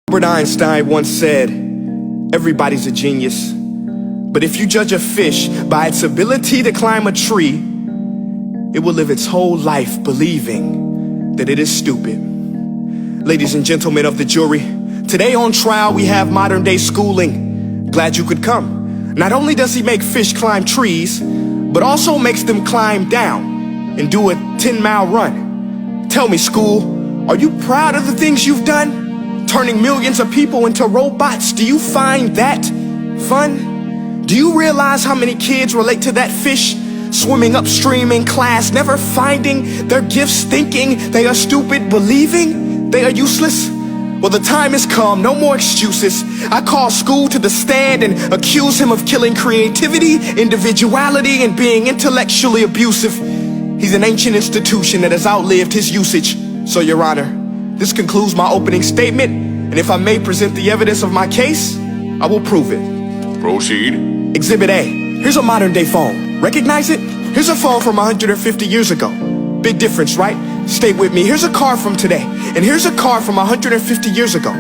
Albert Einstein once said, everybody's a genius, but if you judge a fish by its ability to climb a tree, it will live its whole life believing that it is stupid. Ladies and gentlemen of the jury, today on trial we have modern day schooling. Glad you could come. Not only does he make fish climb trees, but also makes them climb down and do a 10-mile run. Tell me, school, are you proud of the things you've done? Turning millions of people into robots, do you find that fun? Do you realize how many kids relate to that fish swimming upstream in class, never finding their gifts, thinking they are stupid, believing they are useless? Well, the time has come, no more excuses. I call school to the stand and accuse him of killing creativity, individuality, and being intellectually abusive. He's an ancient institution that has outlived his usage. So, Your Honor, this concludes my opening statement, and if I may present the evidence of my case, I will prove it. Proceed. Exhibit A. Here's a modern day phone. Recognize it? Here's a phone from 150 years ago. Big difference, right? Stay with me. Here's a car from today, and here's a car from 150 years ago.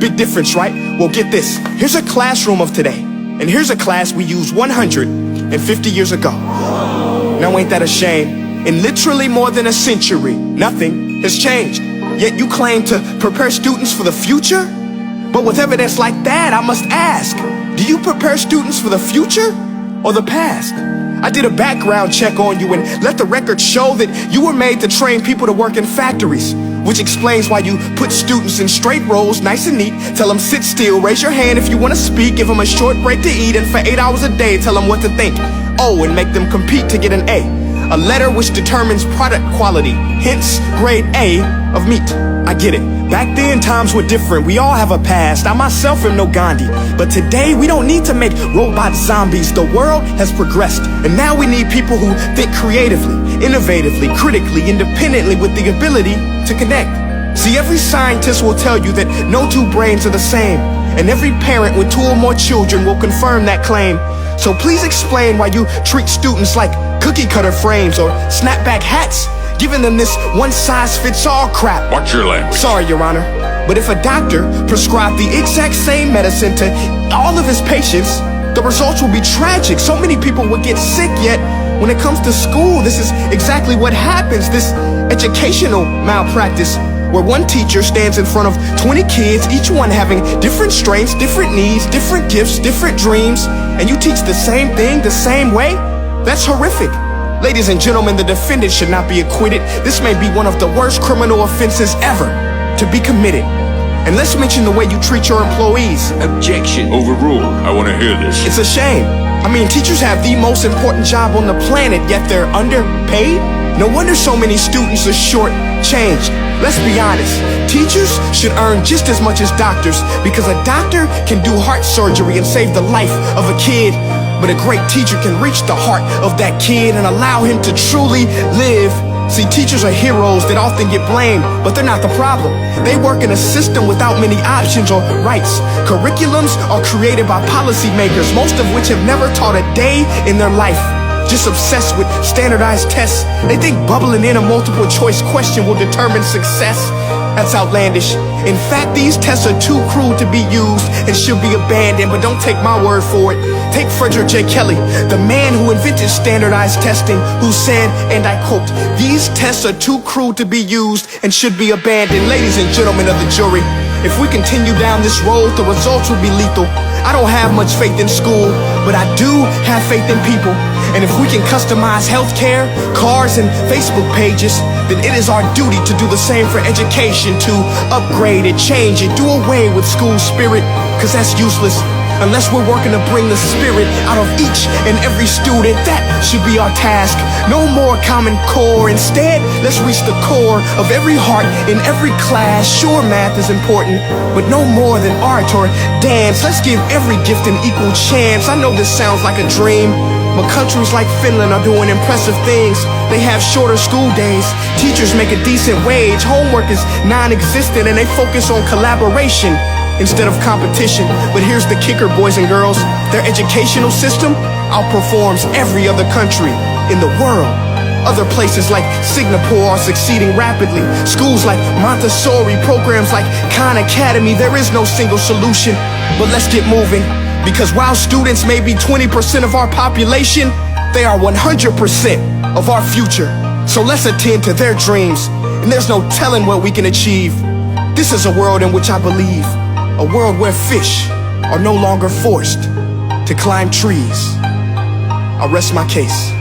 Big difference, right? Well, get this. Here's a classroom of today, and here's a class we used 150 years ago. Now, ain't that a shame? In literally more than a century, nothing has changed. Yet you claim to prepare students for the future? But with evidence like that, I must ask, do you prepare students for the future or the past? I did a background check on you and let the record show that you were made to train people to work in factories, which explains why you put students in straight rows, nice and neat, tell them sit still, raise your hand if you want to speak, give them a short break to eat, and for 8 hours a day tell them what to think. Oh, and make them compete to get an A letter which determines product quality, hence grade A of meat. I get it. Back then, times were different. We all have a past. I myself am no Gandhi. But today, we don't need to make robot zombies. The world has progressed. And now we need people who think creatively, innovatively, critically, independently, with the ability to connect. See, every scientist will tell you that no two brains are the same. And every parent with 2 or more children will confirm that claim. So please explain why you treat students like cookie cutter frames or snapback hats, giving them this one-size-fits-all crap. Watch your language. Sorry, Your Honor, but if a doctor prescribed the exact same medicine to all of his patients, the results will be tragic. So many people would get sick, yet when it comes to school, this is exactly what happens. This educational malpractice, where one teacher stands in front of 20 kids, each one having different strengths, different needs, different gifts, different dreams, and you teach the same thing the same way? That's horrific. Ladies and gentlemen, the defendant should not be acquitted. This may be one of the worst criminal offenses ever to be committed. And let's mention the way you treat your employees. Objection. Overruled. I want to hear this. It's a shame. I mean, teachers have the most important job on the planet, yet they're underpaid? No wonder so many students are short-changed. Let's be honest, teachers should earn just as much as doctors, because a doctor can do heart surgery and save the life of a kid, but a great teacher can reach the heart of that kid and allow him to truly live. See, teachers are heroes that often get blamed, but they're not the problem. They work in a system without many options or rights. Curriculums are created by policymakers, most of which have never taught a day in their life. Just obsessed with standardized tests. They think bubbling in a multiple choice question will determine success. That's outlandish. In fact, these tests are too cruel to be used and should be abandoned, but don't take my word for it. Take Frederick J. Kelly, the man who invented standardized testing, who said, and I quote, "These tests are too cruel to be used and should be abandoned." Ladies and gentlemen of the jury, if we continue down this road, the results will be lethal. I don't have much faith in school, but I do have faith in people. And if we can customize healthcare, cars, and Facebook pages, then it is our duty to do the same for education, to upgrade it, change it, do away with school spirit, because that's useless. Unless we're working to bring the spirit out of each and every student, that should be our task. No more Common Core. Instead, let's reach the core of every heart in every class. Sure, math is important, but no more than art or dance. Let's give every gift an equal chance. I know this sounds like a dream, but countries like Finland are doing impressive things. They have shorter school days, teachers make a decent wage, homework is non-existent, and they focus on collaboration instead of competition. But here's the kicker, boys and girls. Their educational system outperforms every other country in the world. Other places like Singapore are succeeding rapidly. Schools like Montessori, programs like Khan Academy. There is no single solution, but let's get moving. Because while students may be 20% of our population, they are 100% of our future. So let's attend to their dreams, and there's no telling what we can achieve. This is a world in which I believe, a world where fish are no longer forced to climb trees. I rest my case.